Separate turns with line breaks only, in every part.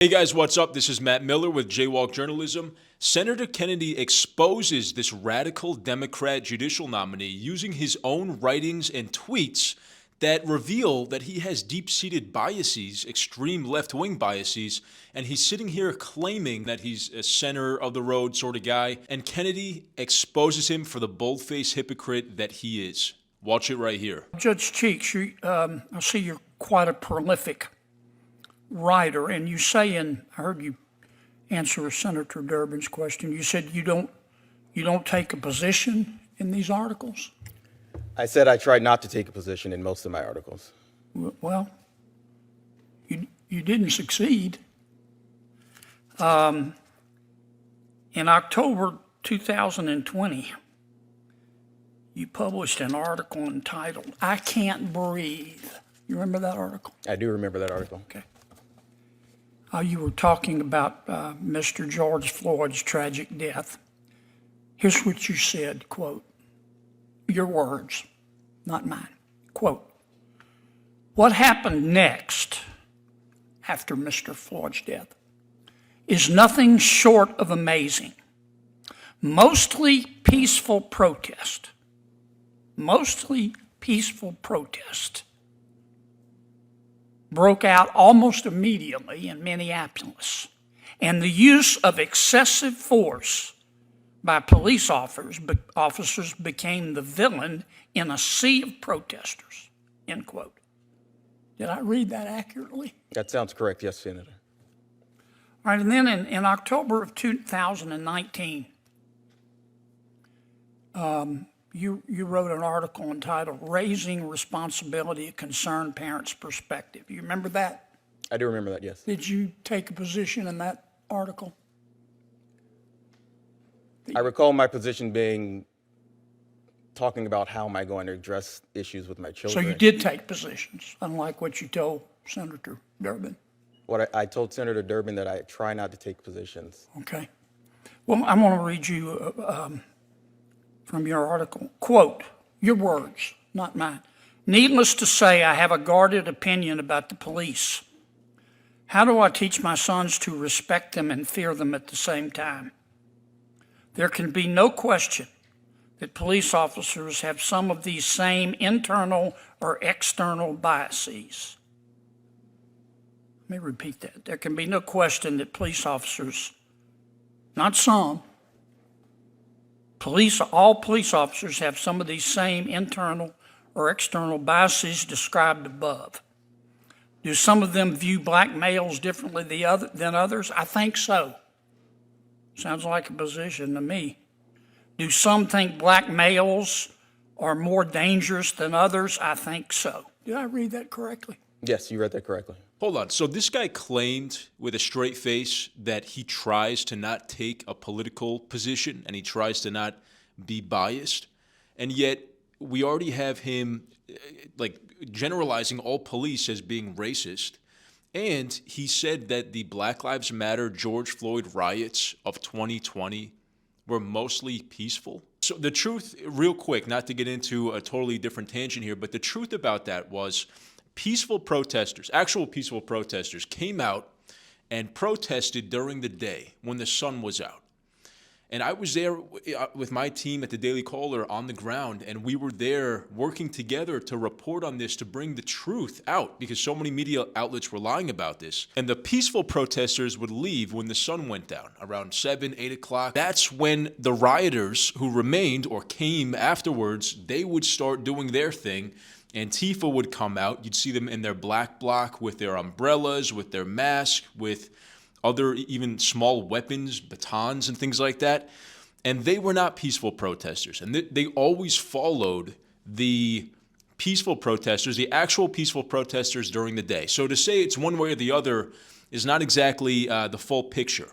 Hey guys, what's up? This is Matt Miller with JayWalk Journalism. Senator Kennedy exposes this radical Democrat judicial nominee using his own writings and tweets that reveal that he has deep-seated biases, extreme left-wing biases, and he's sitting here claiming that he's a center-of-the-road sort of guy, and Kennedy exposes him for the bold-faced hypocrite that he is. Watch it right here.
Judge Cheeks, I see you're quite a prolific writer, and you say, and I heard you answer Senator Durbin's question, you said you don't take a position in these articles?
I said I tried not to take a position in most of my articles.
Well, you didn't succeed. In October 2020, you published an article entitled, "I Can't Breathe." You remember that article?
I do remember that article.
Okay. You were talking about Mr. George Floyd's tragic death. Here's what you said, quote, your words, not mine, quote, "What happened next after Mr. Floyd's death is nothing short of amazing. Mostly peaceful protest broke out almost immediately in Minneapolis, and the use of excessive force by police officers became the villain in a sea of protesters," end quote. Did I read that accurately?
That sounds correct, yes, Senator.
All right, and then in October of 2019, you wrote an article entitled "Raising Responsibility: A Concerned Parent's Perspective." You remember that?
I do remember that, yes.
Did you take a position in that article?
I recall my position being talking about how am I going to address issues with my children.
So you did take positions, unlike what you told Senator Durbin.
What I told Senator Durbin that I try not to take positions.
Okay. Well, I'm going to read you from your article. Quote, your words, not mine. "Needless to say, I have a guarded opinion about the police. How do I teach my sons to respect them and fear them at the same time? There can be no question that police officers have some of these same internal or external biases." Let me repeat that. There can be no question that police officers, not some, all police officers have some of these same internal or external biases described above. Do some of them view black males differently than others? I think so. Sounds like a position to me. Do some think black males are more dangerous than others? I think so. Did I read that correctly?
Yes, you read that correctly.
Hold on. So this guy claimed with a straight face that he tries to not take a political position and he tries to not be biased. And yet we already have him generalizing all police as being racist. And he said that the Black Lives Matter George Floyd riots of 2020 were mostly peaceful. So the truth, real quick, not to get into a totally different tangent here, but the truth about that was peaceful protesters, actual peaceful protesters, came out and protested during the day when the sun was out. And I was there with my team at the Daily Caller on the ground, and we were there working together to report on this, to bring the truth out, because so many media outlets were lying about this. And the peaceful protesters would leave when the sun went down, around 7, 8 o'clock. That's when the rioters who remained or came afterwards, they would start doing their thing. Antifa would come out. You'd see them in their black bloc with their umbrellas, with their mask, with other even small weapons, batons and things like that. And they were not peaceful protesters. And they always followed the peaceful protesters, the actual peaceful protesters during the day. So to say it's one way or the other is not exactly the full picture.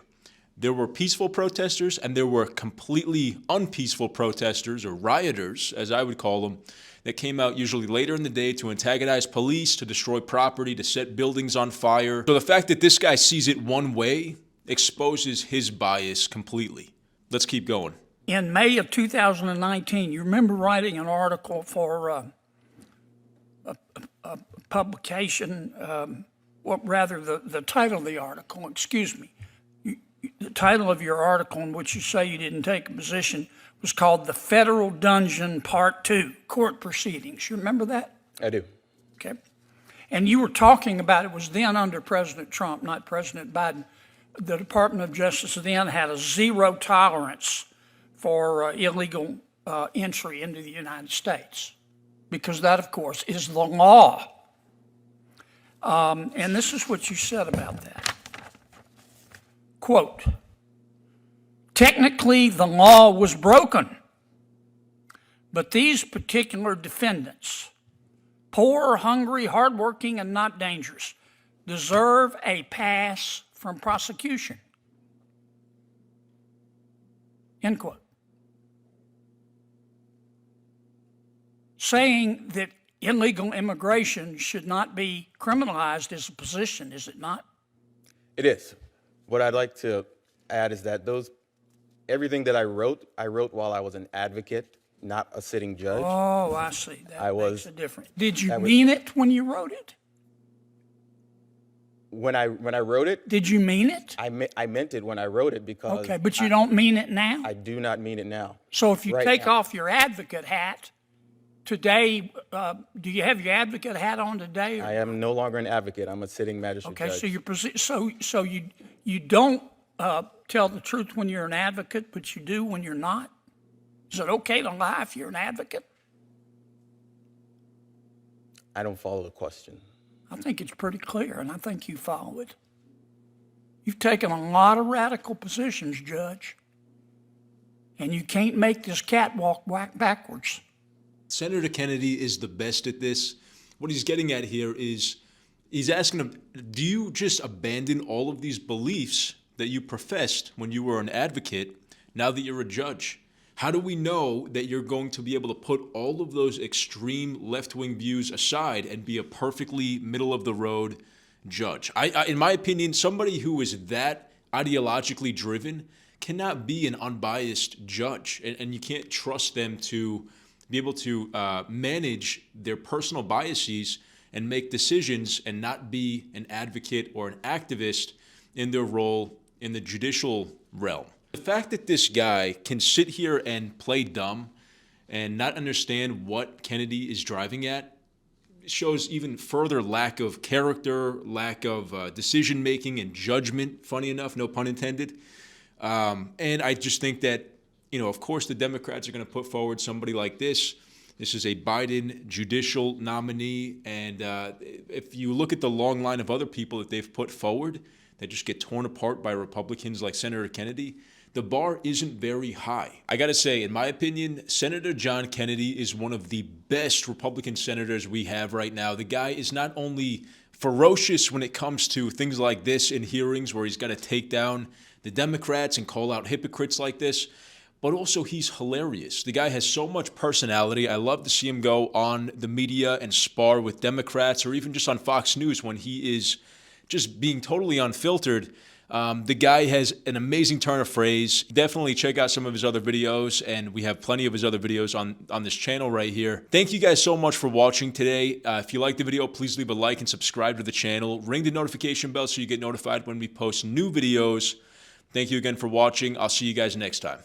There were peaceful protesters and there were completely unpeaceful protesters, or rioters, as I would call them, that came out usually later in the day to antagonize police, to destroy property, to set buildings on fire. So the fact that this guy sees it one way exposes his bias completely. Let's keep going.
In May of 2019, you remember writing an article for a publication well, rather the title of the article, excuse me. The title of your article in which you say you didn't take a position was called The Federal Dungeon Part 2, Court Proceedings. You remember that?
I do.
Okay. And you were talking about, it was then under President Trump, not President Biden. The Department of Justice then had a zero tolerance for illegal entry into the United States, because that, of course, is the law. And this is what you said about that. Quote, technically the law was broken, but these particular defendants, poor, hungry, hardworking, and not dangerous, deserve a pass from prosecution. End quote. Saying that illegal immigration should not be criminalized is a position, is it not?
It is. What I'd like to add is that everything that I wrote while I was an advocate, not a sitting judge.
Oh, I see. That makes a difference. Did you
that
mean it when you wrote it?
When I wrote it,
Did you mean it?
I meant it when I wrote it, because
Okay, but you don't mean it now?
I do not mean it now.
So if you
right
take
now.
off your advocate hat today, do you have your advocate hat on today?
I am no longer an advocate. I'm a sitting magistrate
Okay,
judge.
so you don't tell the truth when you're an advocate, but you do when you're not? Is it okay to lie if you're an advocate?
I don't follow the question.
I think it's pretty clear, and I think you follow it. You've taken a lot of radical positions, Judge, and you can't make this catwalk backwards.
Senator Kennedy is the best at this. What he's getting at here is he's asking him, do you just abandon all of these beliefs that you professed when you were an advocate now that you're a judge? How do we know that you're going to be able to put all of those extreme left-wing views aside and be a perfectly middle-of-the-road judge? In my opinion, somebody who is that ideologically driven cannot be an unbiased judge, and you can't trust them to be able to manage their personal biases and make decisions and not be an advocate or an activist in their role in the judicial realm. The fact that this guy can sit here and play dumb and not understand what Kennedy is driving at shows even further lack of character, lack of decision-making and judgment, funny enough, no pun intended. And I just think that, of course the Democrats are going to put forward somebody like this. This is a Biden judicial nominee, and if you look at the long line of other people that they've put forward that just get torn apart by Republicans like Senator Kennedy, the bar isn't very high. I gotta say, in my opinion, Senator John Kennedy is one of the best Republican senators we have right now. The guy is not only ferocious when it comes to things like this in hearings where he's got to take down the Democrats and call out hypocrites like this, but also he's hilarious. The guy has so much personality. I love to see him go on the media and spar with Democrats, or even just on Fox News when he is just being totally unfiltered. The guy has an amazing turn of phrase. Definitely check out some of his other videos, and we have plenty of his other videos on this channel right here. Thank you guys so much for watching today. If you liked the video, please leave a like and subscribe to the channel. Ring the notification bell so you get notified when we post new videos. Thank you again for watching. I'll see you guys next time.